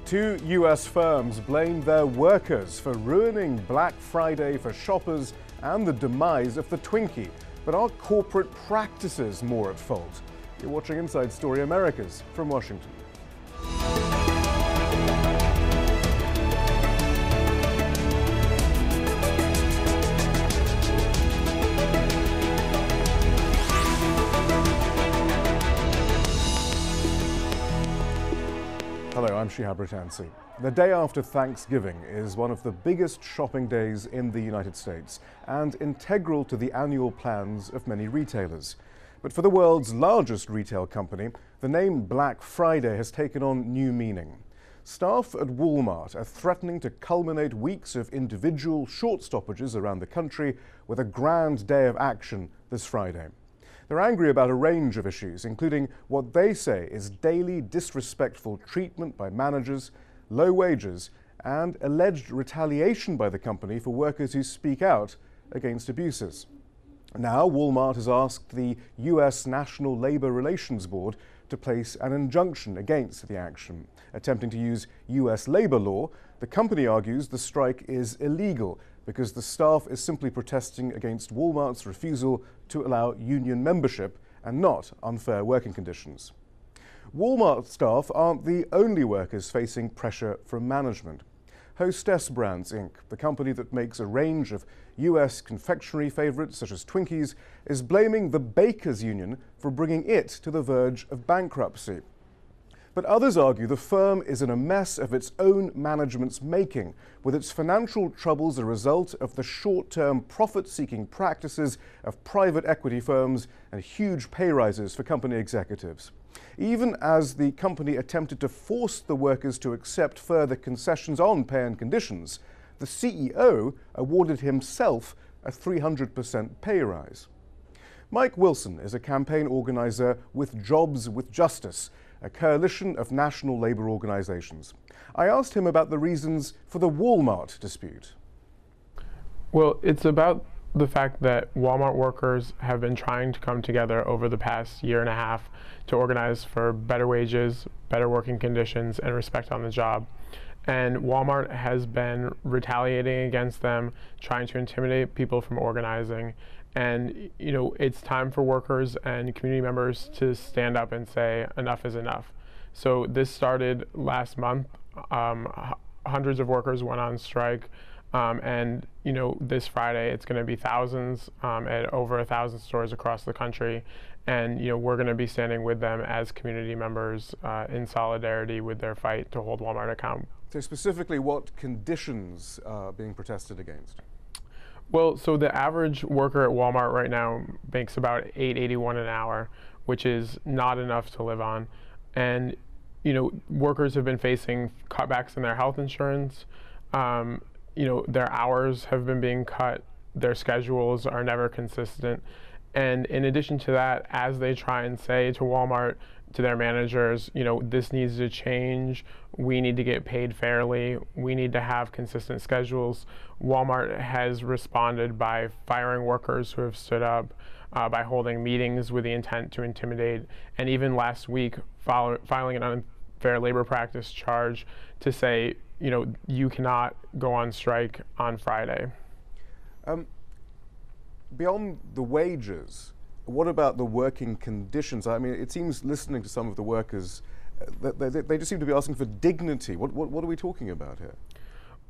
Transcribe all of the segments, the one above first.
Two US firms blame their workers for ruining Black Friday for shoppers and the demise of the Twinkie. But are corporate practices more at fault? You're watching Inside Story Americas from Washington. Hello, I'm Shihab Rattansi. The day after Thanksgiving is one of the biggest shopping days in the United States and integral to the annual plans of many retailers. But for the world's largest retail company, the name Black Friday has taken on new meaning. Staff at Walmart are threatening to culminate weeks of individual short stoppages around the country with a grand day of action this Friday. They're angry about a range of issues, including what they say is daily disrespectful treatment by managers, low wages, and alleged retaliation by the company for workers who speak out against abuses. Now, Walmart has asked the U.S. National Labor Relations Board to place an injunction against the action. Attempting to use U.S. labor law, the company argues the strike is illegal because the staff is simply protesting against Walmart's refusal to allow union membership and not unfair working conditions. Walmart staff aren't the only workers facing pressure from management. Hostess Brands, Inc., the company that makes a range of U.S. confectionery favorites such as Twinkies, is blaming the Bakers Union for bringing it to the verge of bankruptcy. But others argue the firm is in a mess of its own management's making, with its financial troubles a result of the short-term profit-seeking practices of private equity firms and huge pay rises for company executives. Even as the company attempted to force the workers to accept further concessions on pay and conditions, the CEO awarded himself a 300% pay rise. Mike Wilson is a campaign organizer with Jobs with Justice, a coalition of national labor organizations. I asked him about the reasons for the Walmart dispute. Well, it's about the fact that Walmart workers have been trying to come together over the past year and a half to organize for better wages, better working conditions, and respect on the job. And Walmart has been retaliating against them, trying to intimidate people from organizing. And, it's time for workers and community members to stand up and say enough is enough. So this started last month. Hundreds of workers went on strike. And this Friday it's going to be thousands at over 1,000 stores across the country. And, we're going to be standing with them as community members in solidarity with their fight to hold Walmart accountable. So specifically, what conditions are being protested against? Well, so the average worker at Walmart right now makes about $8.81 an hour, which is not enough to live on. And, workers have been facing cutbacks in their health insurance. Their hours have been being cut. Their schedules are never consistent. And in addition to that, as they try and say to Walmart, to their managers, this needs to change. We need to get paid fairly. We need to have consistent schedules. Walmart has responded by firing workers who have stood up, by holding meetings with the intent to intimidate, and even last week filing an unfair labor practice charge to say, you cannot go on strike on Friday. Beyond the wages, what about the working conditions? I mean, it seems, listening to some of the workers, they just seem to be asking for dignity. What are we talking about here?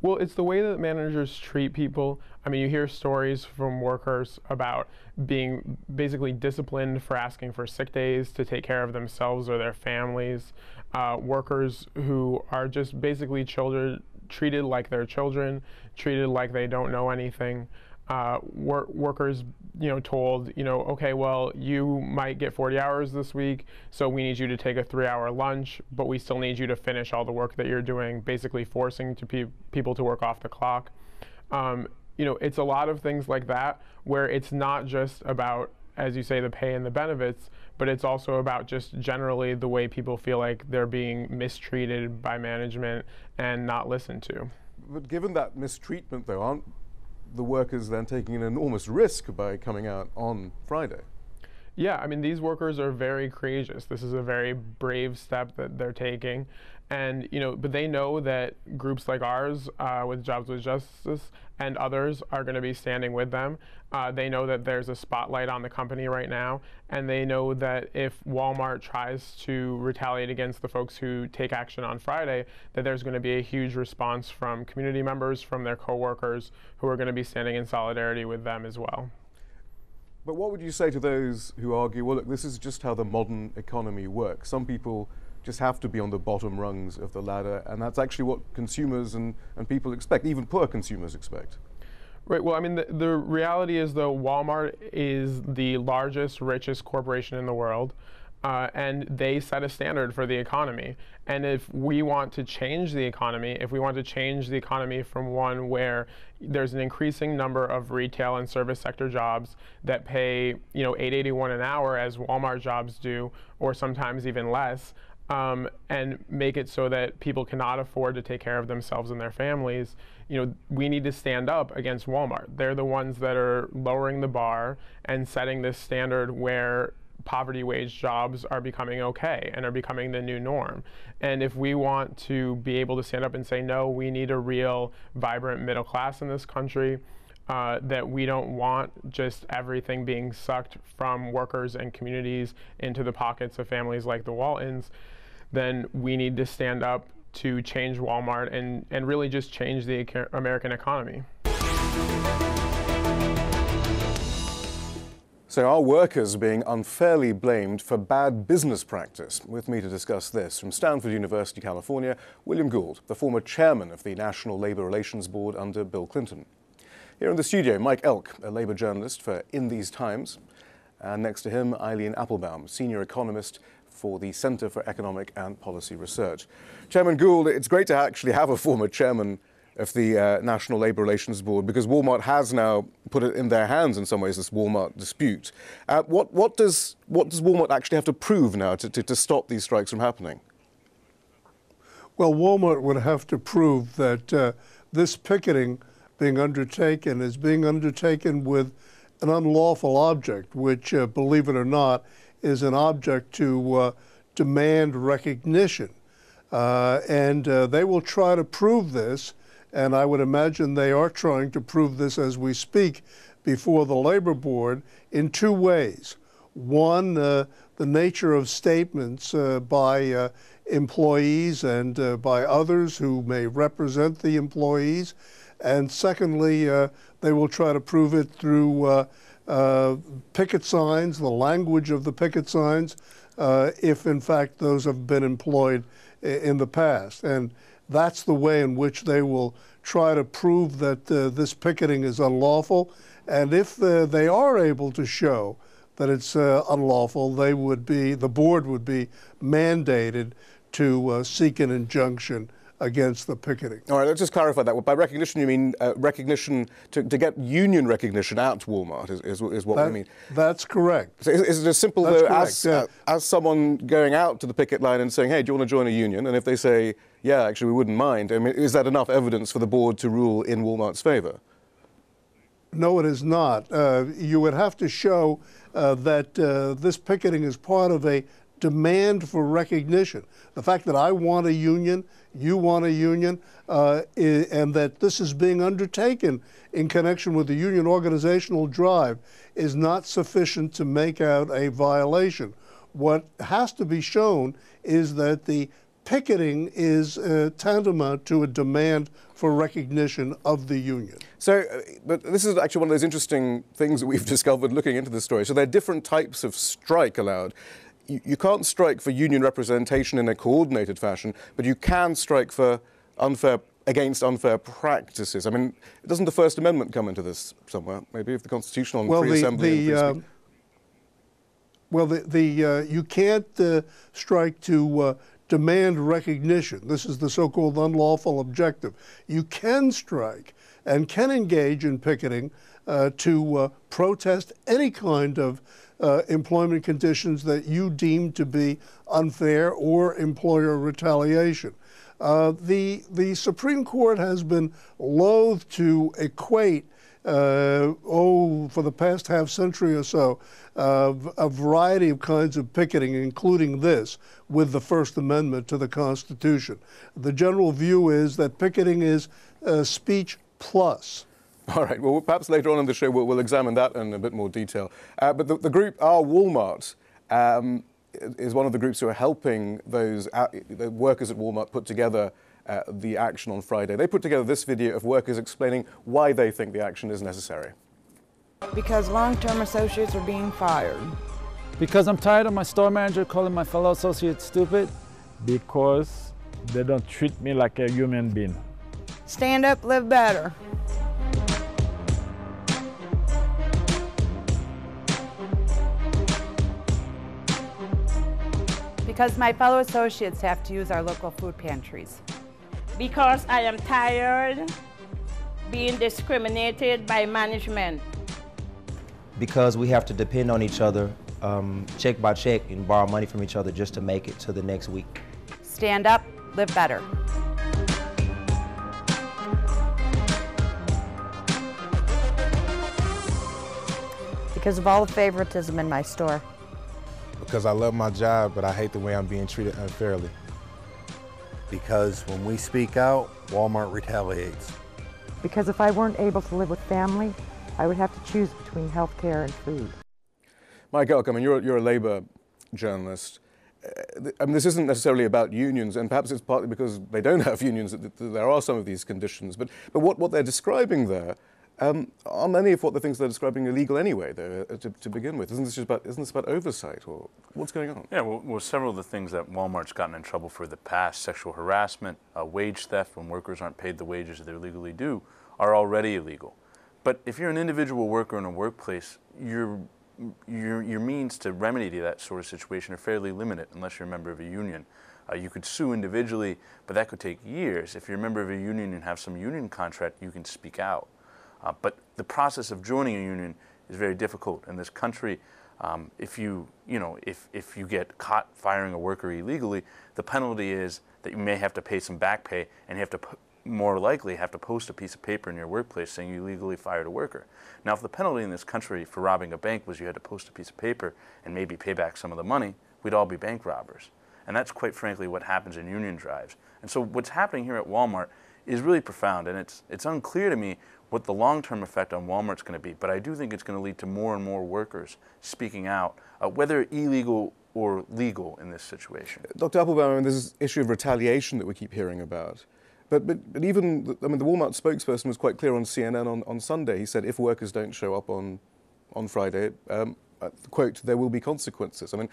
Well, it's the way that managers treat people. I mean, you hear stories from workers about being basically disciplined for asking for sick days to take care of themselves or their families. Workers who are just basically treated like they're children, treated like they don't know anything. Workers, told, okay, well, you might get 40 hours this week, so we need you to take a 3-hour lunch, but we still need you to finish all the work that you're doing, basically forcing people to work off the clock. It's a lot of things like that, where it's not just about, as you say, the pay and the benefits, but it's also about just generally the way people feel like they're being mistreated by management and not listened to. But given that mistreatment, though, aren't the workers then taking an enormous risk by coming out on Friday? Yeah, I mean, these workers are very courageous. This is a very brave step that they're taking. And, but they know that groups like ours, with Jobs with Justice and others, are going to be standing with them. They know that there's a spotlight on the company right now. And they know that if Walmart tries to retaliate against the folks who take action on Friday, that there's going to be a huge response from community members, from their coworkers, who are going to be standing in solidarity with them as well. But what would you say to those who argue, well, look, this is just how the modern economy works. Some people just have to be on the bottom rungs of the ladder, and that's actually what consumers and people expect, even poor consumers expect. Right. Well, I mean, the reality is, though, Walmart is the largest, richest corporation in the world. And they set a standard for the economy. And if we want to change the economy, if we want to change the economy from one where there's an increasing number of retail and service sector jobs that pay, $8.81 an hour, as Walmart jobs do, or sometimes even less, and make it so that people cannot afford to take care of themselves and their families, we need to stand up against Walmart. They're the ones that are lowering the bar and setting this standard where poverty wage jobs are becoming okay and are becoming the new norm. And if we want to be able to stand up and say, no, we need a real vibrant middle class in this country, that we don't want just everything being sucked from workers and communities into the pockets of families like the Waltons, then we need to stand up to change Walmart and really just change the American economy. So are workers being unfairly blamed for bad business practice? With me to discuss this, from Stanford University, California, William Gould, the former chairman of the National Labor Relations Board under Bill Clinton. Here in the studio, Mike Elk, a labor journalist for In These Times. And next to him, Eileen Appelbaum, senior economist for the Center for Economic and Policy Research. Chairman Gould, it's great to actually have a former chairman of the National Labor Relations Board, because Walmart has now put it in their hands in some ways, this Walmart dispute. What does Walmart actually have to prove now to stop these strikes from happening? Well, Walmart would have to prove that this picketing being undertaken is being undertaken with an unlawful object, which, believe it or not, is an object to demand recognition. And they will try to prove this. And I would imagine they are trying to prove this as we speak before the Labor Board in two ways. One, the nature of statements by employees and by others who may represent the employees. And secondly, they will try to prove it through picket signs, the language of the picket signs, if in fact those have been employed in the past. And that's the way in which they will try to prove that this picketing is unlawful. And if they are able to show that it's unlawful, the board would be mandated to seek an injunction against the picketing. All right, let's just clarify that. By recognition, you mean recognition to get union recognition at Walmart is what we mean. That's correct. So is it as simple though as someone going out to the picket line and saying, hey, do you want to join a union? And if they say, yeah, actually, we wouldn't mind, I mean, is that enough evidence for the board to rule in Walmart's favor? No, it is not. You would have to show that this picketing is part of a demand for recognition. The fact that I want a union, you want a union, and that this is being undertaken in connection with the union organizational drive is not sufficient to make out a violation. What has to be shown is that the picketing is tantamount to a demand for recognition of the union. So, but this is actually one of those interesting things that we've discovered looking into this story. So there are different types of strike allowed. You can't strike for union representation in a coordinated fashion, but you can strike for against unfair practices. I mean, doesn't the First Amendment come into this somewhere? Maybe if the Constitution on free assembly and free speech? You can't strike to demand recognition. This is the so-called unlawful objective. You can strike and can engage in picketing to protest any kind of employment conditions that you deem to be unfair or employer retaliation. The Supreme Court has been loath to equate for the past half century or so, a variety of kinds of picketing, including this, with the First Amendment to the Constitution. The general view is that picketing is speech plus. All right, well, perhaps later on in the show we'll examine that in a bit more detail. But the group, Our Walmart, is one of the groups who are helping those the workers at Walmart put together the action on Friday. They put together this video of workers explaining why they think the action is necessary. Because long-term associates are being fired. Because I'm tired of my store manager calling my fellow associates stupid. Because they don't treat me like a human being. Stand up, live better. Because my fellow associates have to use our local food pantries. Because I am tired being discriminated by management. Because we have to depend on each other check by check and borrow money from each other just to make it to the next week. Stand up, live better. Because of all the favoritism in my store. Because I love my job, but I hate the way I'm being treated unfairly. Because when we speak out, Walmart retaliates. Because if I weren't able to live with family, I would have to choose between health care and food. Mike Elk, I mean, you're a labor journalist. I mean, this isn't necessarily about unions, and perhaps it's partly because they don't have unions that there are some of these conditions. But what they're describing there are many of the things they're describing illegal anyway, though, to begin with. Isn't this about oversight, or what's going on? Yeah, well, several of the things that Walmart's gotten in trouble for in the past, sexual harassment, wage theft when workers aren't paid the wages they're legally due, are already illegal. But if you're an individual worker in a workplace, your means to remedy that sort of situation are fairly limited unless you're a member of a union. You could sue individually, but that could take years. If you're a member of a union and have some union contract, you can speak out. But the process of joining a union is very difficult in this country. If you get caught firing a worker illegally, the penalty is that you may have to pay some back pay, and you have to more likely have to post a piece of paper in your workplace saying you illegally fired a worker. Now, if the penalty in this country for robbing a bank was you had to post a piece of paper and maybe pay back some of the money, we'd all be bank robbers. And that's quite frankly what happens in union drives. And so what's happening here at Walmart is really profound, and it's unclear to me what the long-term effect on Walmart's going to be, but I do think it's going to lead to more and more workers speaking out, whether illegal or legal in this situation. Dr. Appelbaum, I mean, there's this issue of retaliation that we keep hearing about. But even, I mean, the Walmart spokesperson was quite clear on CNN on Sunday. He said if workers don't show up on Friday, quote, there will be consequences. I mean,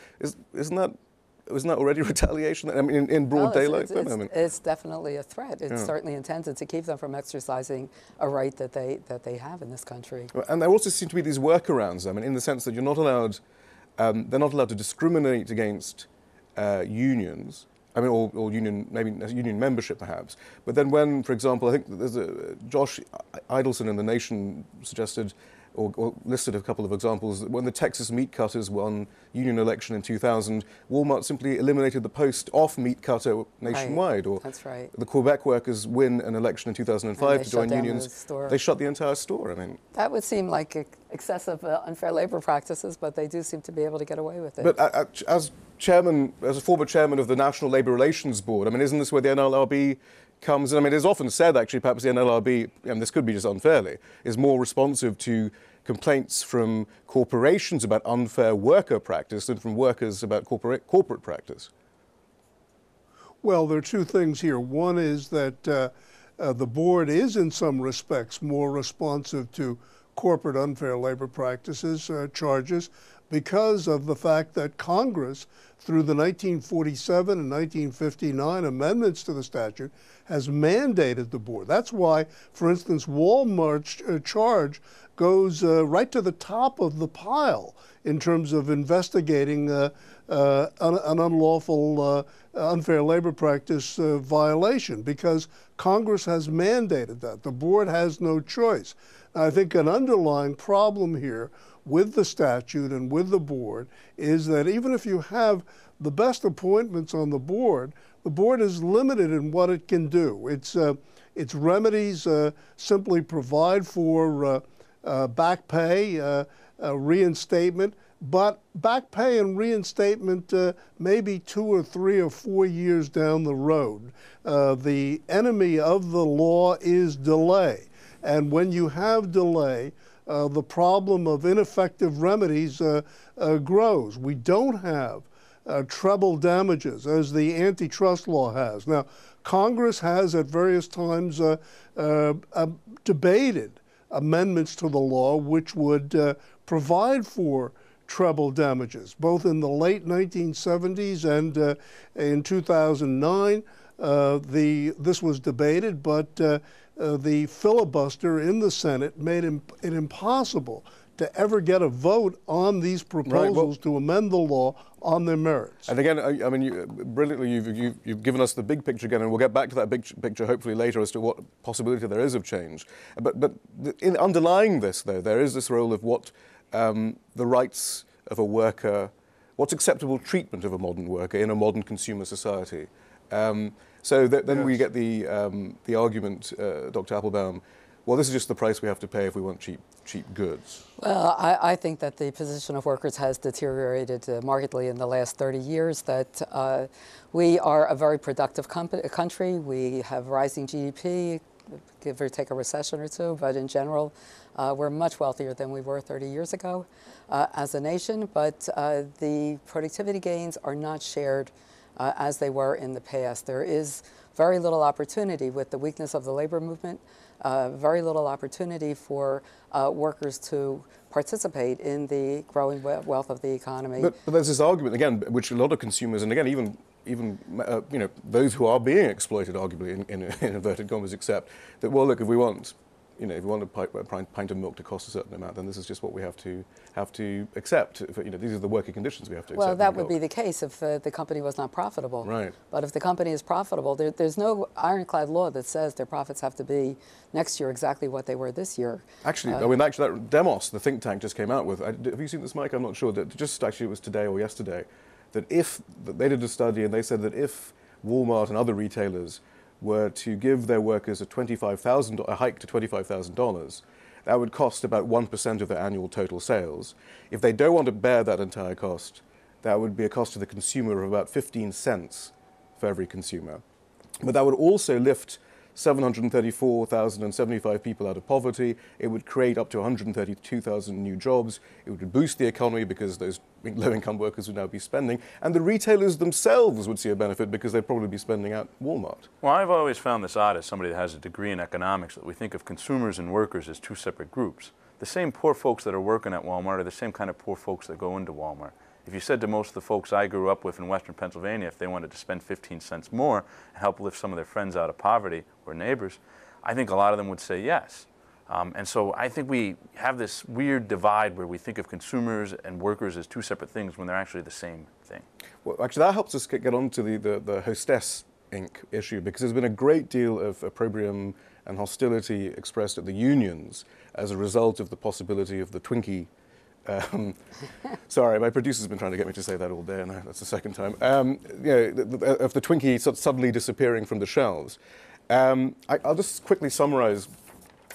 isn't that already retaliation? I mean, in broad daylight? It's definitely a threat. It's certainly intended to keep them from exercising a right that they have in this country. And there also seem to be these workarounds. I mean, in the sense that you're not allowed, they're not allowed to discriminate against unions. I mean, or union, maybe union membership perhaps. But then when, for example, I think there's Josh Idelson in The Nation suggested or listed a couple of examples. When the Texas meat cutters won union election in 2000, Walmart simply eliminated the post off meat cutter nationwide. Or that's right. The Quebec workers win an election in 2005 to join unions. They shut the entire store. I mean, that would seem like excessive unfair labor practices, but they do seem to be able to get away with it. But as a former chairman of the National Labour Relations Board, I mean, isn't this where the NLRB comes in? I mean, it is often said, actually, perhaps the NLRB, and this could be just unfairly, is more responsive to complaints from corporations about unfair worker practice than from workers about corporate practice. Well, there are two things here. One is that the board is, in some respects, more responsive to corporate unfair labor practices charges because of the fact that Congress, through the 1947 and 1959 amendments to the statute, has mandated the board. That's why, for instance, Walmart's charge goes right to the top of the pile in terms of investigating an unlawful unfair labor practice violation, because Congress has mandated that. The board has no choice. I think an underlying problem here with the statute and with the board is that even if you have the best appointments on the board is limited in what it can do. Its remedies simply provide for back pay, reinstatement, but back pay and reinstatement maybe 2 or 3 or 4 years down the road. The enemy of the law is delay. And when you have delay, the problem of ineffective remedies grows. We don't have treble damages as the antitrust law has. Now, Congress has at various times debated amendments to the law which would provide for treble damages, both in the late 1970s and in 2009. This was debated, but the filibuster in the Senate made it impossible to ever get a vote on these proposals to amend the law on their merits. And again, I mean, brilliantly, you've given us the big picture again, and we'll get back to that big picture hopefully later as to what possibility there is of change. But in underlying this, though, there is this role of what the rights of a worker, what's acceptable treatment of a modern worker in a modern consumer society. So then we get the argument, Dr. Appelbaum, well, this is just the price we have to pay if we want cheap goods. Well, I think that the position of workers has deteriorated markedly in the last 30 years, that we are a very productive country. We have rising GDP, give or take a recession or two, but in general, we're much wealthier than we were 30 years ago as a nation, but the productivity gains are not shared as they were in the past. There is very little opportunity with the weakness of the labor movement, very little opportunity for workers to participate in the growing wealth of the economy. But there's this argument, again, which a lot of consumers, and again, even you know, those who are being exploited, arguably, in inverted commas, accept that, well, look, if we want, you know, if we want a pint of milk to cost a certain amount, then this is just what we have to accept. You know, these are the working conditions we have to accept. Well, that would be the case if the company was not profitable. Right. But if the company is profitable, there's no ironclad law that says their profits have to be next year exactly what they were this year. Actually, I mean, that Demos, the think tank, just came out with. Have you seen this, Mike? I'm not sure. That just actually it was today or yesterday. That they did a study and they said that if Walmart and other retailers were to give their workers a hike to $25,000, that would cost about 1% of their annual total sales. If they don't want to bear that entire cost, that would be a cost to the consumer of about 15 cents for every consumer. But that would also lift 734,075 people out of poverty. It would create up to 132,000 new jobs. It would boost the economy because those low-income workers would now be spending. And the retailers themselves would see a benefit because they'd probably be spending at Walmart. Well, I've always found this odd as somebody that has a degree in economics, that we think of consumers and workers as two separate groups. The same poor folks that are working at Walmart are the same kind of poor folks that go into Walmart. If you said to most of the folks I grew up with in Western Pennsylvania, if they wanted to spend 15 cents more and help lift some of their friends out of poverty or neighbors, I think a lot of them would say yes. And so I think we have this weird divide where we think of consumers and workers as two separate things when they're actually the same thing. Well, actually, that helps us get on to the Hostess Inc. issue, because there's been a great deal of opprobrium and hostility expressed at the unions as a result of the possibility of the Twinkie. Sorry, my producer's been trying to get me to say that all day, and that's the second time. You know, of the Twinkie suddenly disappearing from the shelves. I'll just quickly summarize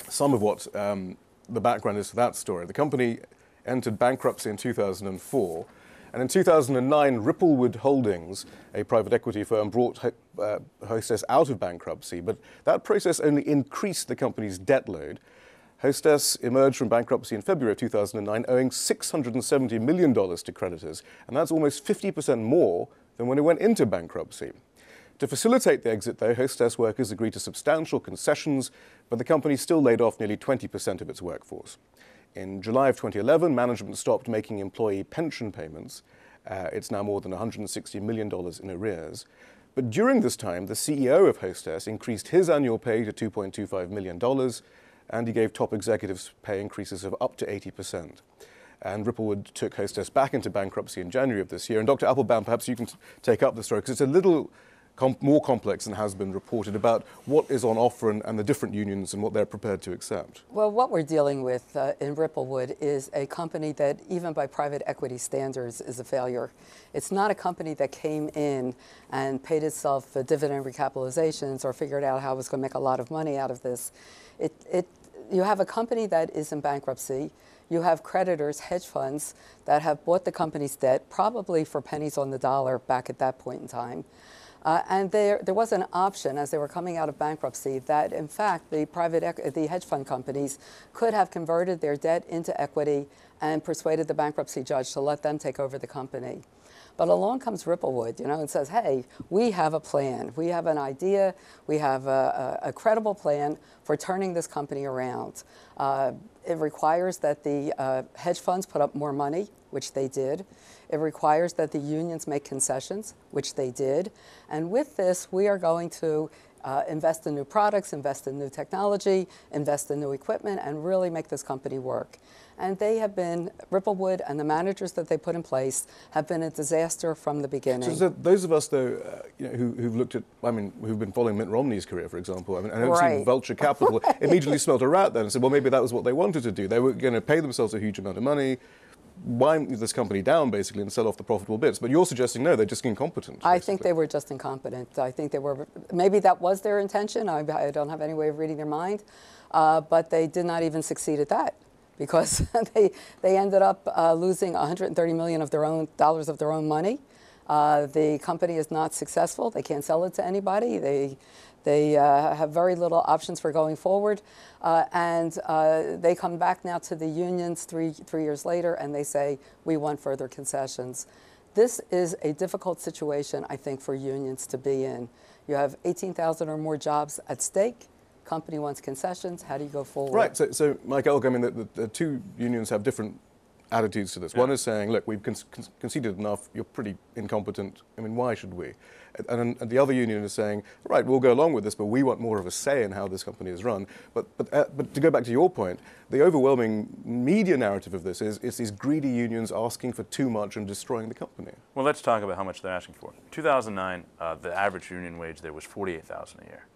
some of what the background is to that story. The company entered bankruptcy in 2004, and in 2009, Ripplewood Holdings, a private equity firm, brought Hostess out of bankruptcy, but that process only increased the company's debt load. Hostess emerged from bankruptcy in February of 2009, owing $670 million to creditors, and that's almost 50% more than when it went into bankruptcy. To facilitate the exit, though, Hostess workers agreed to substantial concessions, but the company still laid off nearly 20% of its workforce. In July of 2011, management stopped making employee pension payments. It's now more than $160 million in arrears. But during this time, the CEO of Hostess increased his annual pay to $2.25 million, and he gave top executives pay increases of up to 80%. And Ripplewood took Hostess back into bankruptcy in January of this year. And Dr. Appelbaum, perhaps you can take up the story, because it's a little more complex than has been reported about what is on offer and the different unions and what they're prepared to accept. Well, what we're dealing with in Ripplewood is a company that, even by private equity standards, is a failure. It's not a company that came in and paid itself dividend recapitalizations or figured out how it was going to make a lot of money out of this. you have a company that is in bankruptcy. You have creditors, hedge funds, that have bought the company's debt, probably for pennies on the dollar back at that point in time. And there was an option as they were coming out of bankruptcy that, in fact, the hedge fund companies could have converted their debt into equity and persuaded the bankruptcy judge to let them take over the company. But along comes Ripplewood, and says, hey, we have a plan. We have an idea. We have a credible plan for turning this company around. It requires that the hedge funds put up more money, which they did. It requires that the unions make concessions, which they did. And with this, we are going to invest in new products, invest in new technology, invest in new equipment, and really make this company work. And they have been, Ripplewood and the managers that they put in place have been a disaster from the beginning. So those of us, though, who've looked at, who've been following Mitt Romney's career, for example, and have seen Vulture Capital, immediately smelt a rat then and said, well, maybe that was what they wanted to do. They were going to pay themselves a huge amount of money, wind this company down, basically, and sell off the profitable bits. But you're suggesting, no, they're just incompetent. Basically. I think they were just incompetent. I think they were, maybe that was their intention. I don't have any way of reading their mind. But they did not even succeed at that, because they ended up losing $130 million of their own dollars of their own money. The company is not successful. They can't sell it to anybody. They have very little options for going forward. And they come back now to the unions three years later, and they say, we want further concessions. This is a difficult situation, I think, for unions to be in. You have 18,000 or more jobs at stake. Company wants concessions. How do you go forward? Right. So Mike Elk, the two unions have different attitudes to this. Yeah. One is saying, look, we've conceded enough. You're pretty incompetent. Why should we? And the other union is saying, right, we'll go along with this, but we want more of a say in how this company is run. But to go back to your point, the overwhelming media narrative of this is these greedy unions asking for too much and destroying the company. Well, let's talk about how much they're asking for. 2009, the average union wage there was $48,000 a year.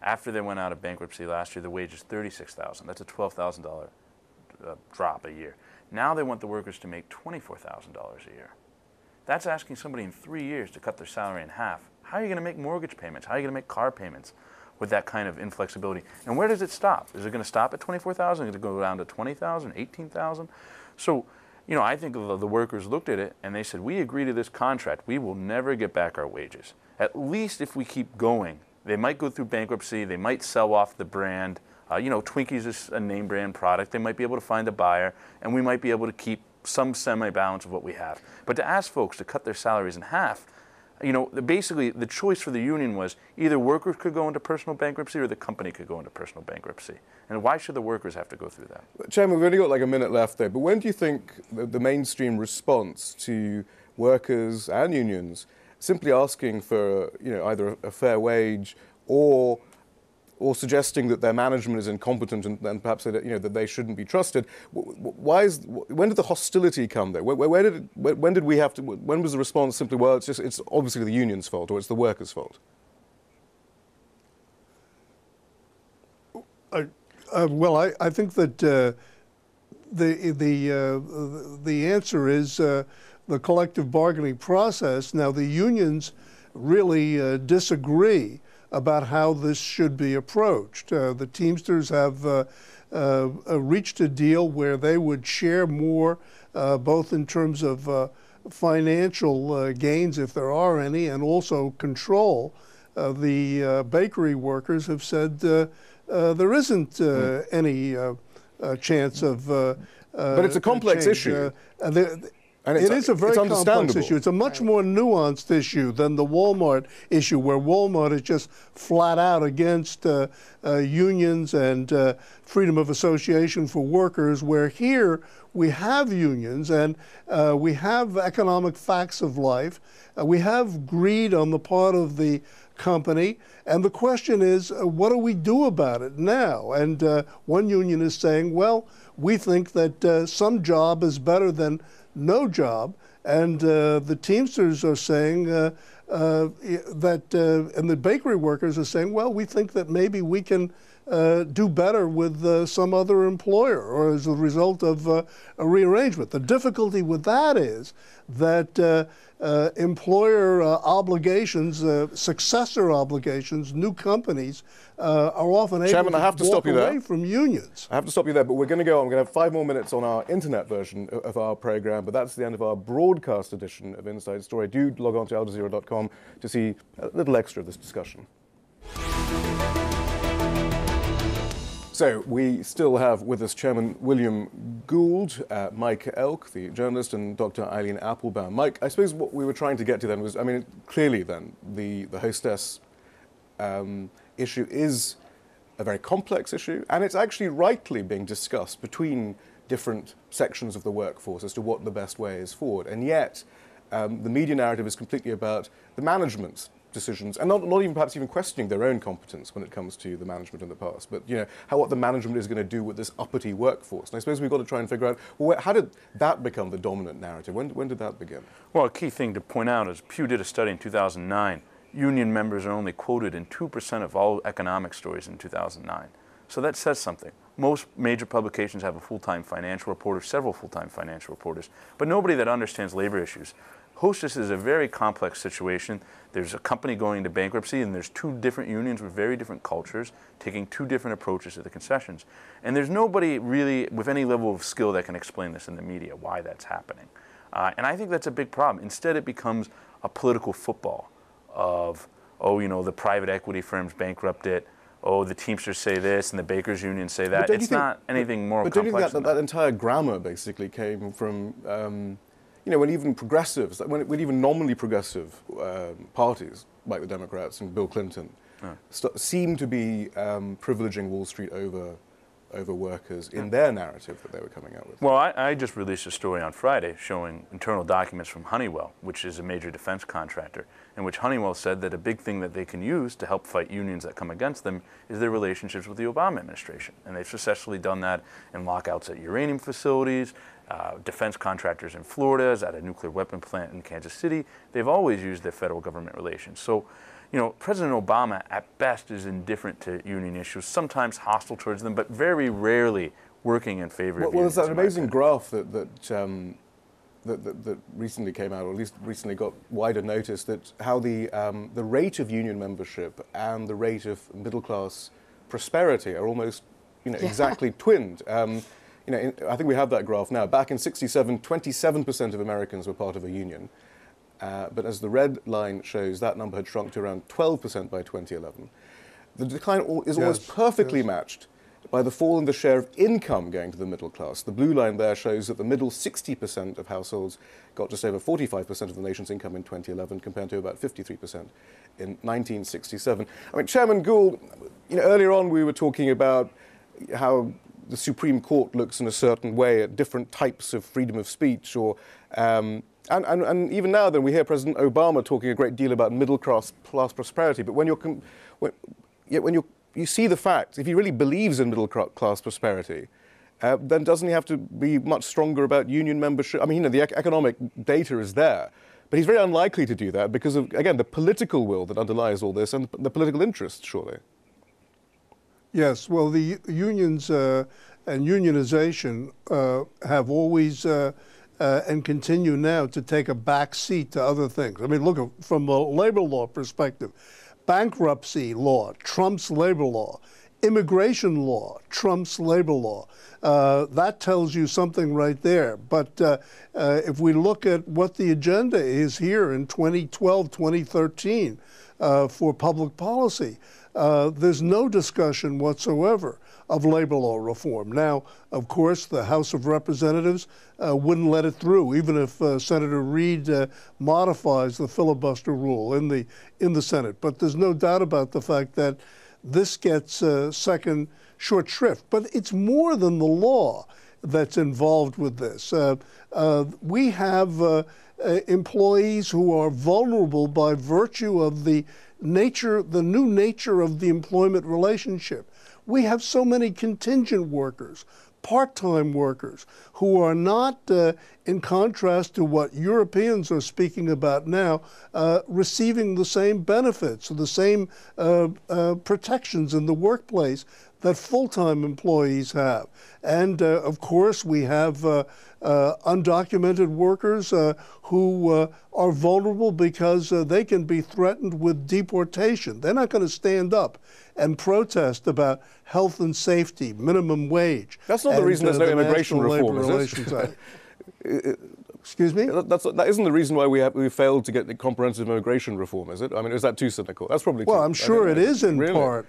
After they went out of bankruptcy last year, the wage is $36,000. That's a $12,000 drop a year. Now they want the workers to make $24,000 a year. That's asking somebody in 3 years to cut their salary in half. How are you going to make mortgage payments? How are you going to make car payments with that kind of inflexibility? And where does it stop? Is it going to stop at $24,000? Is it going to go down to $20,000, $18,000? So, I think the workers looked at it and they said, we agree to this contract. We will never get back our wages. At least if we keep going. They might go through bankruptcy. They might sell off the brand. Twinkies is a name brand product. They might be able to find a buyer, and we might be able to keep some semi-balance of what we have. But to ask folks to cut their salaries in half, basically the choice for the union was either workers could go into personal bankruptcy or the company could go into personal bankruptcy. And why should the workers have to go through that? Chairman, we've only got like a minute left there, but when do you think the mainstream response to workers and unions simply asking for either a fair wage or suggesting that their management is incompetent and perhaps that they shouldn't be trusted? When did the hostility come there? When was the response simply, well, it's obviously the union's fault or it's the workers' fault? I think that the answer is the collective bargaining process. Now, the unions really disagree about how this should be approached. The Teamsters have reached a deal where they would share more, both in terms of financial gains, if there are any, and also control. The bakery workers have said there isn't any chance of but it's a complex issue. It is a very complex issue. It's a much more nuanced issue than the Walmart issue, where Walmart is just flat out against unions and freedom of association for workers, where here we have unions and we have economic facts of life. We have greed on the part of the company. And the question is, what do we do about it now? And one union is saying, well, we think that some job is better than no job, and the Teamsters are saying and the bakery workers are saying, well, we think that maybe we can do better with some other employer or as a result of a rearrangement. The difficulty with that is that employer obligations, successor obligations, new companies are often able Chairman, I have to walk stop you away there. from unions. I have to stop you there, but we're going to go on. We're going to have 5 more minutes on our internet version of our program, but that's the end of our broadcast edition of Inside Story. Do log on to aljazeera.com to see a little extra of this discussion. So we still have with us Chairman William Gould, Mike Elk, the journalist, and Dr. Eileen Appelbaum. Mike, I suppose what we were trying to get to then was, I mean, clearly then the hostess issue is a very complex issue, and it's actually rightly being discussed between different sections of the workforce as to what the best way is forward. And yet, the media narrative is completely about the management's decisions, and not even perhaps even questioning their own competence when it comes to the management in the past, but what the management is going to do with this uppity workforce. And I suppose we've got to try and figure out, well, how did that become the dominant narrative? When did that begin? Well, a key thing to point out is Pew did a study in 2009. Union members are only quoted in 2% of all economic stories in 2009. So that says something. Most major publications have a full-time financial reporter, several full-time financial reporters, but nobody that understands labor issues. Hostess is a very complex situation. There's a company going into bankruptcy, and there's two different unions with very different cultures taking two different approaches to the concessions. And there's nobody really with any level of skill that can explain this in the media, why that's happening. And I think that's a big problem. Instead, it becomes a political football of, the private equity firms bankrupt it, the Teamsters say this and the Bakers Union say that. It's not anything more complex. But don't you think that entire grammar basically came from when even progressives, when even nominally progressive parties, like the Democrats and Bill Clinton, seem to be privileging Wall Street over workers in their narrative that they were coming out with? Well, I just released a story on Friday showing internal documents from Honeywell, which is a major defense contractor, in which Honeywell said that a big thing that they can use to help fight unions that come against them is their relationships with the Obama administration. And they've successfully done that in lockouts at uranium facilities, defense contractors in Florida, at a nuclear weapon plant in Kansas City. They've always used their federal government relations. So, President Obama at best is indifferent to union issues, sometimes hostile towards them, but very rarely working in favor of unions. Well, there's that amazing graph that recently came out, or at least recently got wider notice, that how the rate of union membership and the rate of middle-class prosperity are almost exactly twinned. I think we have that graph now. Back in '67, 27% of Americans were part of a union. But as the red line shows, that number had shrunk to around 12% by 2011. The decline is almost perfectly matched by the fall in the share of income going to the middle class. The blue line there shows that the middle 60% of households got just over 45% of the nation's income in 2011, compared to about 53% in 1967. I mean, Chairman Gould, earlier on we were talking about how the Supreme Court looks in a certain way at different types of freedom of speech, or and even now, then, we hear President Obama talking a great deal about middle-class prosperity. But when you see the facts, if he really believes in middle-class prosperity, then doesn't he have to be much stronger about union membership? I mean, the economic data is there, but he's very unlikely to do that because of, again, the political will that underlies all this and the political interests, surely. Yes, well, the unions and unionization have always and continue now to take a back seat to other things. I mean, look, from a labor law perspective, bankruptcy law trumps labor law. Immigration law trumps labor law. That tells you something right there. But if we look at what the agenda is here in 2012, 2013 for public policy, there's no discussion whatsoever of labor law reform. Now, of course, the House of Representatives wouldn't let it through, even if Senator Reid modifies the filibuster rule in the Senate. But there's no doubt about the fact that this gets second short shrift. But it's more than the law that's involved with this. We have employees who are vulnerable by virtue of the new nature of the employment relationship. We have so many contingent workers, part-time workers, who are not, in contrast to what Europeans are speaking about now, receiving the same benefits, the same protections in the workplace that full-time employees have. And of course, we have undocumented workers who are vulnerable because they can be threatened with deportation. They're not going to stand up and protest about health and safety, minimum wage. That's not the reason there's no immigration reform, is it? Excuse me? That isn't the reason why we failed to get the comprehensive immigration reform, is it? I mean, is that too cynical? That's probably well, too, I'm sure it is in really? part.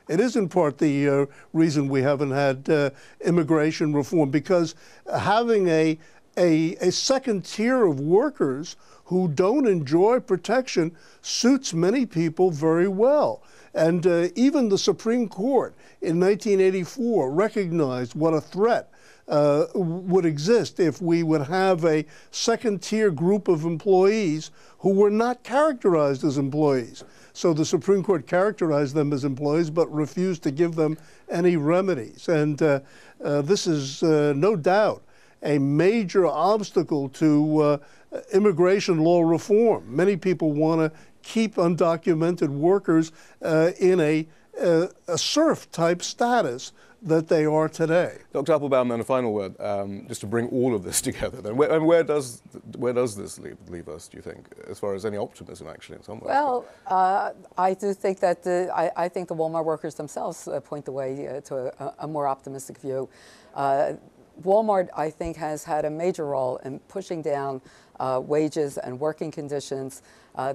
It is in part the reason we haven't had immigration reform, because having a second tier of workers who don't enjoy protection suits many people very well. And even the Supreme Court in 1984 recognized what a threat would exist if we would have a second-tier group of employees who were not characterized as employees. So the Supreme Court characterized them as employees but refused to give them any remedies. And this is no doubt a major obstacle to immigration law reform. Many people want to keep undocumented workers in a serf-type status that they are today. Dr. Appelbaum, then a final word, just to bring all of this together. Then, where does this leave us? Do you think, as far as any optimism, actually, in some ways? Well, I do think that I think the Walmart workers themselves point the way to a more optimistic view. Walmart, I think, has had a major role in pushing down wages and working conditions.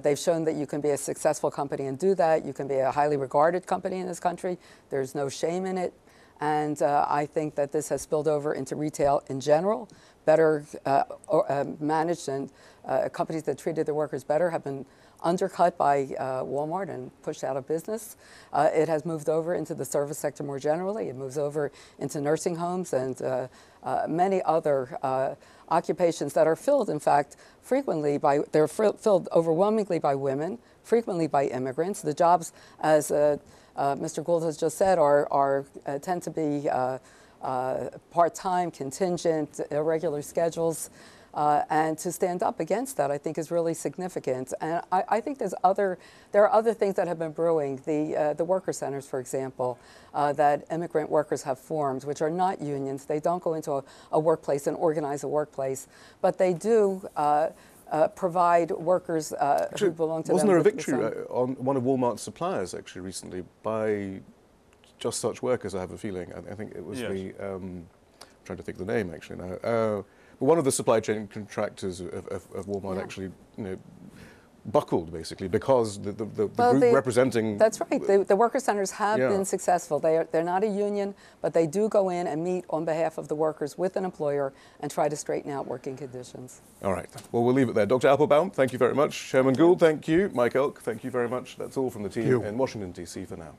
They've shown that you can be a successful company and do that. You can be a highly regarded company in this country. There's no shame in it. And I think that this has spilled over into retail in general. Better managed and companies that treated their workers better have been undercut by Walmart and pushed out of business. It has moved over into the service sector more generally. It moves over into nursing homes and many other occupations that are filled, in fact, frequently by, they're filled overwhelmingly by women, frequently by immigrants. The jobs, as Mr. Gould has just said, tend to be part-time, contingent, irregular schedules. And to stand up against that, I think, is really significant. And I think there are other things that have been brewing. The worker centers, for example, that immigrant workers have formed, which are not unions. They don't go into a workplace and organize a workplace, but they do provide workers who belong to them. Wasn't there a victory on one of Walmart's suppliers, actually, recently, by just such workers, I have a feeling? I think it was I'm trying to think of the name, actually, now. One of the supply chain contractors of Walmart actually, buckled, basically, because the group representing... That's right. The worker centers have been successful. They're not a union, but they do go in and meet on behalf of the workers with an employer and try to straighten out working conditions. All right. Well, we'll leave it there. Dr. Appelbaum, thank you very much. Chairman Gould, thank you. Mike Elk, thank you very much. That's all from the team in Washington, D.C. for now.